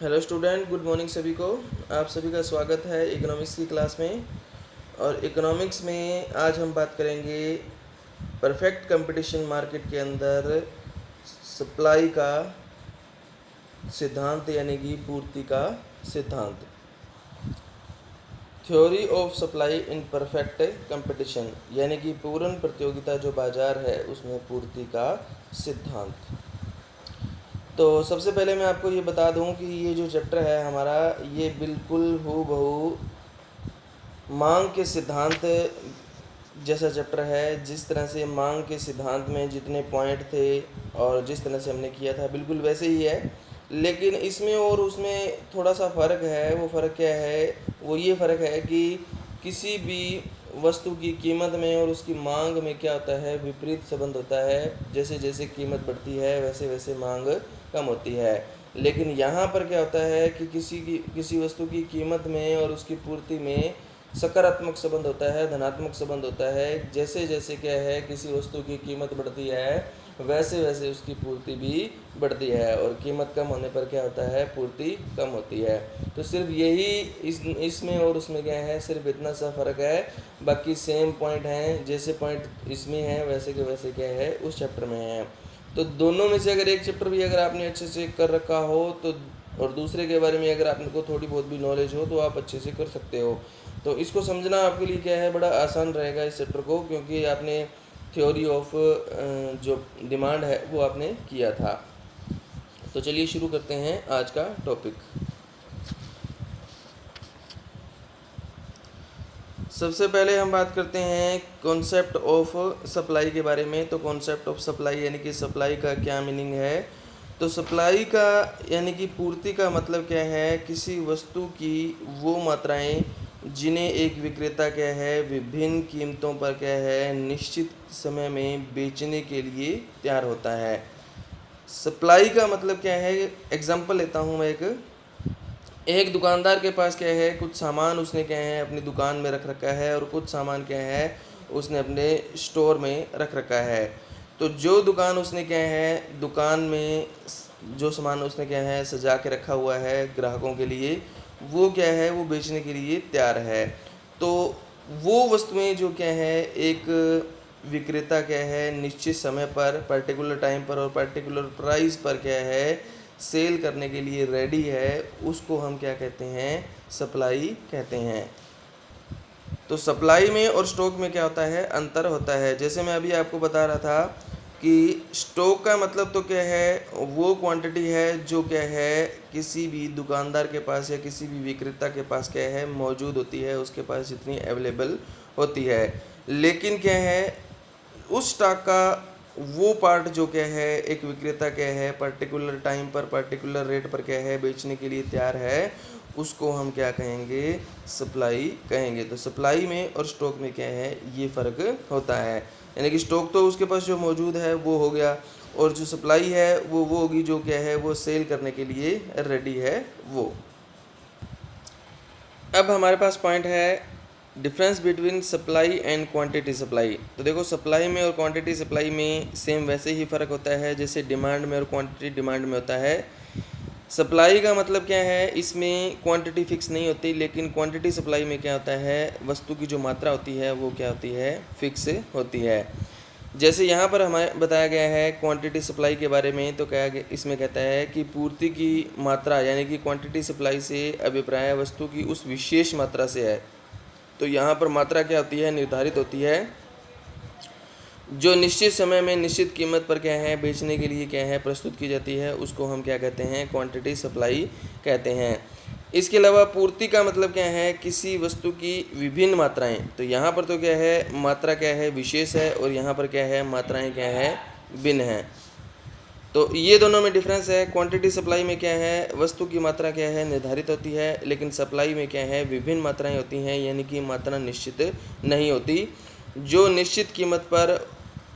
Hello student, good morning सभी को। आप सभी का स्वागत है इकोनॉमिक्स की क्लास में। और इकोनॉमिक्स में आज हम बात करेंगे परफेक्ट कंपटीशन मार्केट के अंदर सप्लाई का सिद्धांत यानी कि पूर्ति का सिद्धांत। Theory of supply in perfect competition यानी कि पूर्ण प्रतियोगिता जो बाजार है उसमें पूर्ति का सिद्धांत। तो सबसे पहले मैं आपको ये बता दूं कि ये जो चैप्टर है हमारा, ये बिल्कुल हूबहू मांग के सिद्धांत जैसा चैप्टर है। जिस तरह से मांग के सिद्धांत में जितने पॉइंट थे और जिस तरह से हमने किया था बिल्कुल वैसे ही है, लेकिन इसमें और उसमें थोड़ा सा फ़र्क है। वो फ़र्क क्या है? वो ये फ़र्क है कि किसी भी वस्तु की कीमत में और उसकी मांग में क्या होता है, विपरीत संबंध होता है। जैसे जैसे कीमत बढ़ती है वैसे वैसे मांग कम होती है। लेकिन यहाँ पर क्या होता है कि किसी वस्तु की कीमत में और उसकी पूर्ति में सकारात्मक संबंध होता है, धनात्मक संबंध होता है। जैसे जैसे क्या है, किसी वस्तु की कीमत बढ़ती है वैसे वैसे उसकी पूर्ति भी बढ़ती है, और कीमत कम होने पर क्या होता है, पूर्ति कम होती है। तो सिर्फ यही इसमें और उसमें क्या है, सिर्फ इतना सा फ़र्क है। बाकी सेम पॉइंट हैं, जैसे पॉइंट इसमें है वैसे के वैसे क्या है उस चैप्टर में है। तो दोनों में से अगर एक चैप्टर भी अगर आपने अच्छे से कर रखा हो तो, और दूसरे के बारे में अगर आपको थोड़ी बहुत भी नॉलेज हो तो आप अच्छे से कर सकते हो। तो इसको समझना आपके लिए क्या है, बड़ा आसान रहेगा इस चैप्टर को, क्योंकि आपने थ्योरी ऑफ जो डिमांड है वो आपने किया था। तो चलिए शुरू करते हैं आज का टॉपिक। सबसे पहले हम बात करते हैं कॉन्सेप्ट ऑफ सप्लाई के बारे में। तो कॉन्सेप्ट ऑफ सप्लाई यानी कि सप्लाई का क्या मीनिंग है। तो सप्लाई का यानी कि पूर्ति का मतलब क्या है, किसी वस्तु की वो मात्राएं जिन्हें एक विक्रेता क्या है विभिन्न कीमतों पर क्या है निश्चित समय में बेचने के लिए तैयार होता है। सप्लाई का मतलब क्या है, एग्जांपल लेता हूँ मैं। एक दुकानदार के पास क्या है, कुछ सामान उसने क्या है अपनी दुकान में रख रखा है, और कुछ सामान क्या है उसने अपने स्टोर में रख रखा है। तो जो दुकान उसने क्या है, दुकान में जो सामान उसने क्या है सजा के रखा हुआ है ग्राहकों के लिए, वो क्या है वो बेचने के लिए तैयार है। तो वो वस्तुएं जो क्या है एक विक्रेता क्या है निश्चित समय पर, पर्टिकुलर टाइम पर और पर्टिकुलर प्राइस पर क्या है सेल करने के लिए रेडी है, उसको हम क्या कहते हैं, सप्लाई कहते हैं। तो सप्लाई में और स्टॉक में क्या होता है, अंतर होता है। जैसे मैं अभी आपको बता रहा था कि स्टॉक का मतलब तो क्या है, वो क्वांटिटी है जो क्या है किसी भी दुकानदार के पास या किसी भी विक्रेता के पास क्या है मौजूद होती है, उसके पास जितनी अवेलेबल होती है। लेकिन क्या है, उस स्टॉक का वो पार्ट जो क्या है एक विक्रेता क्या है पर्टिकुलर टाइम पर पर्टिकुलर रेट पर क्या है बेचने के लिए तैयार है, उसको हम क्या कहेंगे, सप्लाई कहेंगे। तो सप्लाई में और स्टॉक में क्या है ये फ़र्क होता है। यानी कि स्टॉक तो उसके पास जो मौजूद है वो हो गया, और जो सप्लाई है वो होगी जो क्या है वो सेल करने के लिए रेडी है वो। अब हमारे पास पॉइंट है difference between supply and quantity supply. तो देखो, सप्लाई में और क्वांटिटी सप्लाई में सेम वैसे ही फ़र्क होता है जैसे डिमांड में और क्वांटिटी डिमांड में होता है। सप्लाई का मतलब क्या है, इसमें क्वांटिटी फिक्स नहीं होती, लेकिन क्वांटिटी सप्लाई में क्या होता है, वस्तु की जो मात्रा होती है वो क्या होती है, फिक्स होती है। जैसे यहाँ पर हमें बताया गया है क्वांटिटी सप्लाई के बारे में, तो क्या इसमें कहता है कि पूर्ति की मात्रा यानी कि क्वांटिटी सप्लाई से अभिप्राय वस्तु की उस विशेष मात्रा से है। तो यहाँ पर मात्रा क्या होती है, निर्धारित होती है, जो निश्चित समय में निश्चित कीमत पर क्या है बेचने के लिए क्या है प्रस्तुत की जाती है, उसको हम क्या कहते हैं, क्वांटिटी सप्लाई कहते हैं। इसके अलावा पूर्ति का मतलब क्या है, किसी वस्तु की विभिन्न मात्राएं। तो यहाँ पर तो क्या है मात्रा क्या है विशेष है, और यहाँ पर क्या है मात्राएं क्या है भिन्न है। तो ये दोनों में डिफरेंस है। क्वांटिटी सप्लाई में क्या है, वस्तु की मात्रा क्या है निर्धारित होती है, लेकिन सप्लाई में क्या है विभिन्न मात्राएं होती हैं, यानी कि मात्रा निश्चित नहीं होती। जो निश्चित कीमत पर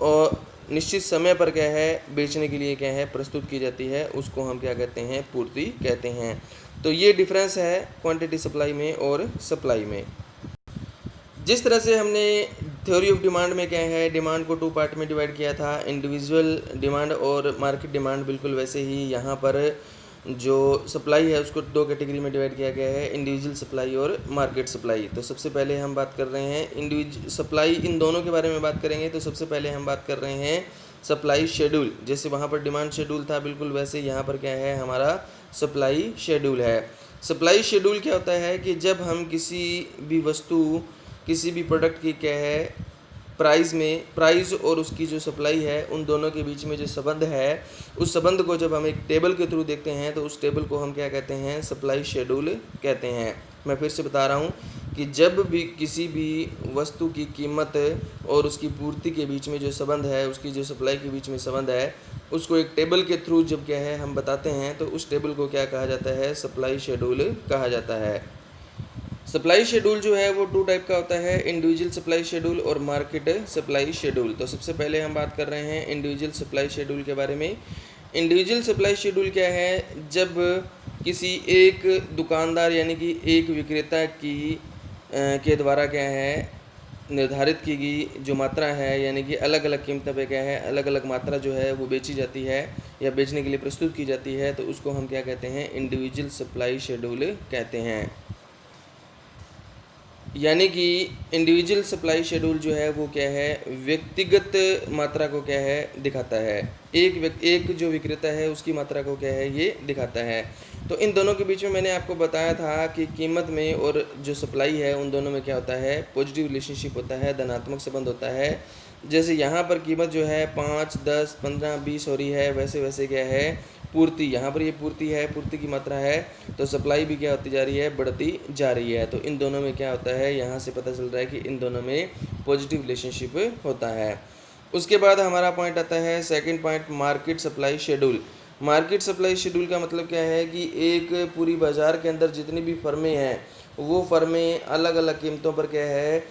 और निश्चित समय पर क्या है बेचने के लिए क्या है प्रस्तुत की जाती है, उसको हम क्या कहते हैं, पूर्ति कहते हैं। तो ये डिफरेंस है क्वांटिटी सप्लाई में और सप्लाई में। जिस तरह से हमने थ्योरी ऑफ डिमांड में क्या है डिमांड को 2 पार्ट में डिवाइड किया था, इंडिविजुअल डिमांड और मार्केट डिमांड, बिल्कुल वैसे ही यहाँ पर जो सप्लाई है उसको दो कैटेगरी में डिवाइड किया गया है, इंडिविजुअल सप्लाई और मार्केट सप्लाई। तो सबसे पहले हम बात कर रहे हैं इंडिविजुअल सप्लाई, इन दोनों के बारे में बात करेंगे। तो सबसे पहले हम बात कर रहे हैं सप्लाई शेड्यूल। जैसे वहाँ पर डिमांड शेड्यूल था, बिल्कुल वैसे यहाँ पर क्या है, हमारा सप्लाई शेड्यूल है। सप्लाई शेड्यूल क्या होता है कि जब हम किसी भी वस्तु, किसी भी प्रोडक्ट की क्या है, प्राइस और उसकी जो सप्लाई है, उन दोनों के बीच में जो संबंध है, उस संबंध को जब हम एक टेबल के थ्रू देखते हैं तो उस टेबल को हम क्या कहते हैं, सप्लाई शेड्यूल कहते हैं। मैं फिर से बता रहा हूँ कि जब भी किसी भी वस्तु की कीमत और उसकी पूर्ति के बीच में जो संबंध है, उसकी जो सप्लाई के बीच में संबंध है, उसको एक टेबल के थ्रू जब क्या है हम बताते हैं तो उस टेबल को क्या कहा जाता है, सप्लाई शेड्यूल कहा जाता है। सप्लाई शेड्यूल जो है वो टू टाइप का होता है, इंडिविजुअल सप्लाई शेड्यूल और मार्केट सप्लाई शेड्यूल। तो सबसे पहले हम बात कर रहे हैं इंडिविजुअल सप्लाई शेड्यूल के बारे में। इंडिविजुअल सप्लाई शेड्यूल क्या है, जब किसी एक दुकानदार यानी कि एक विक्रेता के द्वारा क्या है निर्धारित की गई जो मात्रा है, यानी कि अलग अलग कीमतों पे क्या है, अलग अलग मात्रा जो है वो बेची जाती है या बेचने के लिए प्रस्तुत की जाती है, तो उसको हम क्या कहते हैं, इंडिविजुअल सप्लाई शेड्यूल कहते हैं। यानी कि इंडिविजुअल सप्लाई शेड्यूल जो है वो क्या है, व्यक्तिगत मात्रा को क्या है दिखाता है, एक जो विक्रेता है उसकी मात्रा को क्या है ये दिखाता है। तो इन दोनों के बीच में मैंने आपको बताया था कि कीमत में और जो सप्लाई है उन दोनों में क्या होता है, पॉजिटिव रिलेशनशिप होता है, धनात्मक संबंध होता है। जैसे यहाँ पर कीमत जो है 5, 10, 15, 20 हो रही है, वैसे वैसे क्या है पूर्ति, यहाँ पर ये पूर्ति है, पूर्ति की मात्रा है, तो सप्लाई भी क्या होती जा रही है, बढ़ती जा रही है। तो इन दोनों में क्या होता है, यहाँ से पता चल रहा है कि इन दोनों में पॉजिटिव रिलेशनशिप होता है। उसके बाद हमारा पॉइंट आता है second point, market supply schedule. Market supply schedule का मतलब क्या है कि एक पूरी बाज़ार के अंदर जितनी भी फर्में हैं वो फर्में अलग अलग कीमतों पर क्या है,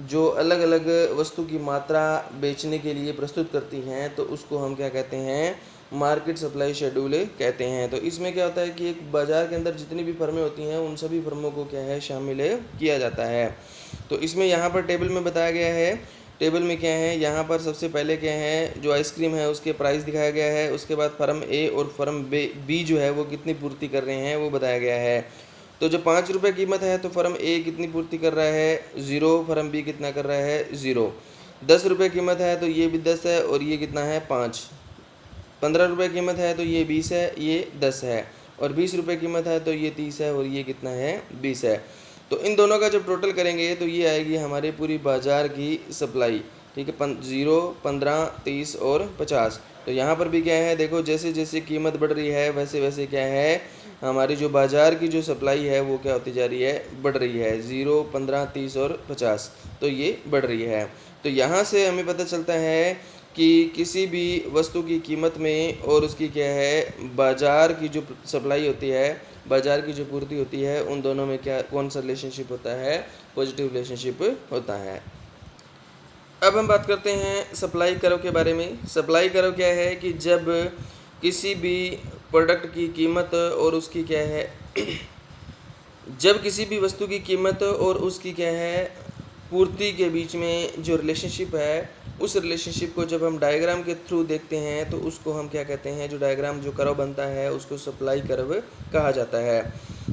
जो अलग अलग वस्तु की मात्रा बेचने के लिए प्रस्तुत करती हैं, तो उसको हम क्या कहते हैं, मार्केट सप्लाई शेड्यूल कहते हैं। तो इसमें क्या होता है कि एक बाज़ार के अंदर जितनी भी फर्में होती हैं उन सभी फर्मों को क्या है शामिल किया जाता है। तो इसमें यहाँ पर टेबल में बताया गया है, टेबल में क्या है, यहाँ पर सबसे पहले क्या है, जो आइसक्रीम है उसके प्राइस दिखाया गया है। उसके बाद फर्म ए और फर्म बी जो है वो कितनी पूर्ति कर रहे हैं वो बताया गया है। तो जो 5 रुपये कीमत है तो फर्म ए कितनी पूर्ति कर रहा है, 0, फर्म बी कितना कर रहा है, 0। 10 रुपये कीमत है तो ये भी 10 है और ये कितना है, 5। 15 रुपये कीमत है तो ये 20 है, ये 10 है। और 20 रुपये कीमत है तो ये 30 है और ये कितना है, 20 है। तो इन दोनों का जब टोटल करेंगे तो ये आएगी हमारे पूरी बाज़ार की सप्लाई, ठीक है, 0, 15, 30 और 50। तो यहाँ पर भी क्या है, देखो जैसे जैसे कीमत बढ़ रही है वैसे वैसे क्या है, हमारी जो बाज़ार की जो सप्लाई है वो क्या होती जा रही है, बढ़ रही है, 0, 15, 30 और 50, तो ये बढ़ रही है। तो यहाँ से हमें पता चलता है कि किसी भी वस्तु की कीमत में और उसकी क्या है, बाज़ार की जो सप्लाई होती है, बाज़ार की जो पूर्ति होती है, उन दोनों में क्या, कौन सा रिलेशनशिप होता है, पॉजिटिव रिलेशनशिप होता है। अब हम बात करते हैं सप्लाई कर्व के बारे में। सप्लाई कर्व क्या है कि जब किसी भी प्रोडक्ट की कीमत और उसकी क्या है जब किसी भी वस्तु की कीमत और उसकी क्या है पूर्ति के बीच में जो रिलेशनशिप है, उस रिलेशनशिप को जब हम डायग्राम के थ्रू देखते हैं तो उसको हम क्या कहते हैं, जो डायग्राम जो कर्व बनता है उसको सप्लाई कर्व कहा जाता है।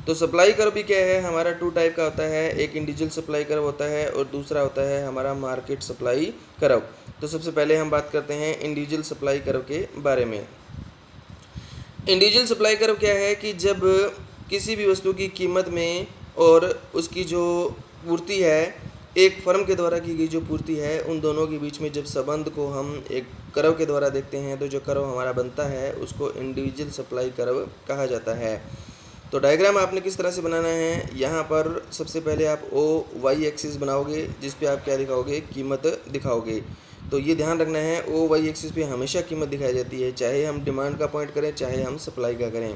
तो सप्लाई कर्व भी क्या है, हमारा 2 टाइप का होता है, एक इंडिविजुअल सप्लाई कर्व होता है और दूसरा होता है हमारा मार्केट सप्लाई कर्व। तो सबसे पहले हम बात करते हैं इंडिविजुअल सप्लाई कर्व के बारे में। इंडिविजुअल सप्लाई कर्व क्या है कि जब किसी भी वस्तु की कीमत में और उसकी जो पूर्ति है, एक फर्म के द्वारा की गई जो पूर्ति है, उन दोनों के बीच में जब संबंध को हम एक कर्व के द्वारा देखते हैं तो जो कर्व हमारा बनता है उसको इंडिविजुअल सप्लाई कर्व कहा जाता है। तो डायग्राम आपने किस तरह से बनाना है, यहाँ पर सबसे पहले आप OY एक्सिस बनाओगे जिस पे आप क्या दिखाओगे, कीमत दिखाओगे। तो ये ध्यान रखना है, OY एक्सिस पे हमेशा कीमत दिखाई जाती है, चाहे हम डिमांड का पॉइंट करें चाहे हम सप्लाई का करें।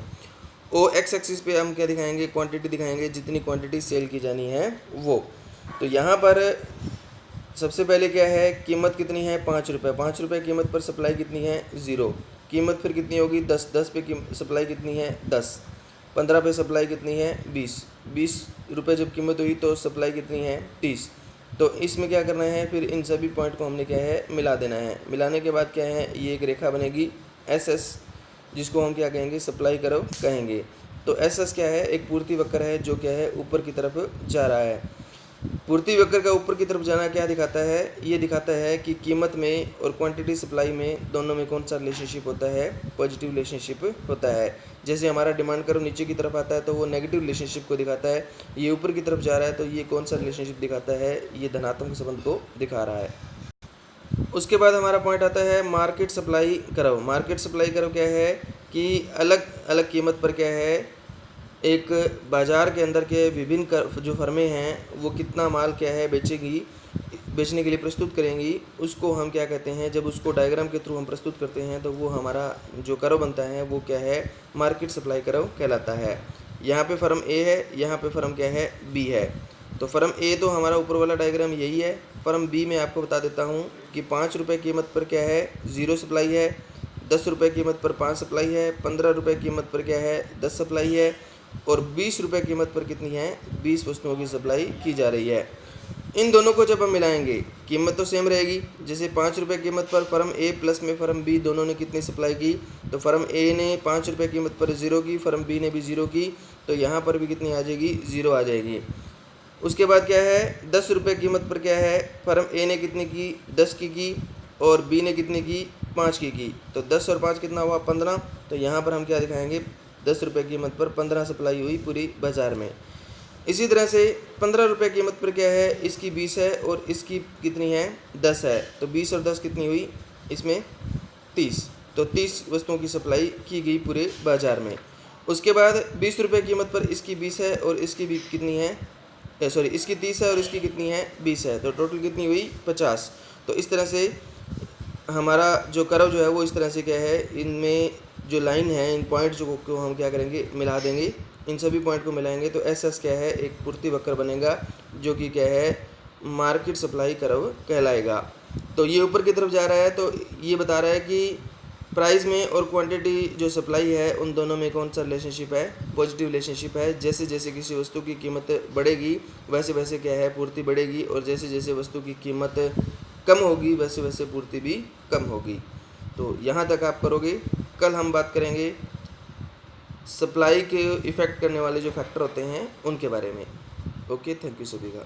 OX एक्सिस पे हम क्या दिखाएंगे, क्वांटिटी दिखाएंगे, जितनी क्वांटिटी सेल की जानी है वो। तो यहाँ पर सबसे पहले क्या है, कीमत कितनी है, 5 रुपये। 5 रुपये कीमत पर सप्लाई कितनी है, 0। कीमत फिर कितनी होगी, 10। 10 पे सप्लाई कितनी है, 10। 15 पे सप्लाई कितनी है, 20। 20 रुपये जब कीमत हुई तो सप्लाई कितनी है, 30। तो इसमें क्या करना है, फिर इन सभी पॉइंट को हमने क्या है मिला देना है। मिलाने के बाद क्या है, ये एक रेखा बनेगी SS। जिसको हम क्या कहेंगे, सप्लाई कर्व कहेंगे। तो एस एस क्या है, एक पूर्ति वक्र है जो क्या है, ऊपर की तरफ जा रहा है। पूर्ति वक्र का ऊपर की तरफ जाना क्या दिखाता है, ये दिखाता है कि कीमत में और क्वांटिटी सप्लाई में दोनों में कौन सा रिलेशनशिप होता है, पॉजिटिव रिलेशनशिप होता है। जैसे हमारा डिमांड कर्व नीचे की तरफ आता है तो वो नेगेटिव रिलेशनशिप को दिखाता है, ये ऊपर की तरफ जा रहा है तो ये कौन सा रिलेशनशिप दिखाता है, ये धनात्मक संबंध को दिखा रहा है। उसके बाद हमारा पॉइंट आता है market supply curve. Market supply curve क्या है कि अलग अलग कीमत पर क्या है, एक बाज़ार के अंदर के विभिन्न जो फर्में हैं वो कितना माल क्या है बेचेंगी, बेचने के लिए प्रस्तुत करेंगी, उसको हम क्या कहते हैं, जब उसको डायग्राम के थ्रू हम प्रस्तुत करते हैं तो वो हमारा जो कर्व बनता है वो क्या है, मार्केट सप्लाई कर्व कहलाता है। यहाँ पे फर्म ए है, यहाँ पे फर्म क्या है, बी है। तो फर्म ए तो हमारा ऊपर वाला डायग्राम यही है। फर्म बी में आपको बता देता हूँ कि 5 रुपये कीमत पर क्या है, 0 सप्लाई है, 10 रुपये कीमत पर 5 सप्लाई है, 15 रुपये कीमत पर क्या है, 10 सप्लाई है, और 20 रुपये कीमत पर कितनी है, 20 वस्तुओं की सप्लाई की जा रही है। इन दोनों को जब हम मिलाएंगे कीमत तो सेम रहेगी। जैसे 5 रुपये कीमत पर फर्म ए प्लस में फर्म बी दोनों ने कितनी सप्लाई की, तो फर्म ए ने 5 रुपये कीमत पर 0 की, फर्म बी ने भी 0 की, तो यहाँ पर भी कितनी आ जाएगी, 0 आ जाएगी। उसके बाद क्या है, 10 रुपये कीमत पर क्या है, फर्म ए ने कितनी की, 10 की और बी ने कितनी की, 5 की। तो 10 और 5 कितना हुआ, 15। तो यहाँ पर हम क्या दिखाएंगे, 10 रुपये कीमत पर 15 सप्लाई हुई पूरी बाज़ार में। इसी तरह से 15 रुपये कीमत पर क्या है, इसकी 20 है और इसकी कितनी है, 10 है। तो 20 और 10 कितनी हुई, इसमें 30। तो 30 वस्तुओं की सप्लाई की गई पूरे बाज़ार में। उसके बाद 20 रुपये कीमत पर इसकी 20 है और इसकी भी कितनी है, सॉरी इसकी 30 है और इसकी कितनी है, 20 है। तो टोटल कितनी हुई, 50। तो इस तरह से हमारा जो कर्व जो है वो इस तरह से क्या है, इनमें जो लाइन है, इन पॉइंट को हम क्या करेंगे, मिला देंगे। इन सभी पॉइंट को मिलाएंगे तो एस एस क्या है, एक पूर्ति वक्र बनेगा जो कि क्या है, मार्केट सप्लाई कर्व कहलाएगा। तो ये ऊपर की तरफ जा रहा है तो ये बता रहा है कि प्राइस में और क्वांटिटी जो सप्लाई है उन दोनों में कौन सा रिलेशनशिप है, पॉजिटिव रिलेशनशिप है। जैसे जैसे किसी वस्तु की कीमत बढ़ेगी वैसे वैसे क्या है, पूर्ति बढ़ेगी, और जैसे जैसे वस्तु की कीमत कम होगी वैसे वैसे पूर्ति भी कम होगी। तो यहाँ तक आप करोगे। कल हम बात करेंगे सप्लाई के इफ़ेक्ट करने वाले जो फैक्टर होते हैं उनके बारे में। ओके, थैंक यू सभी का।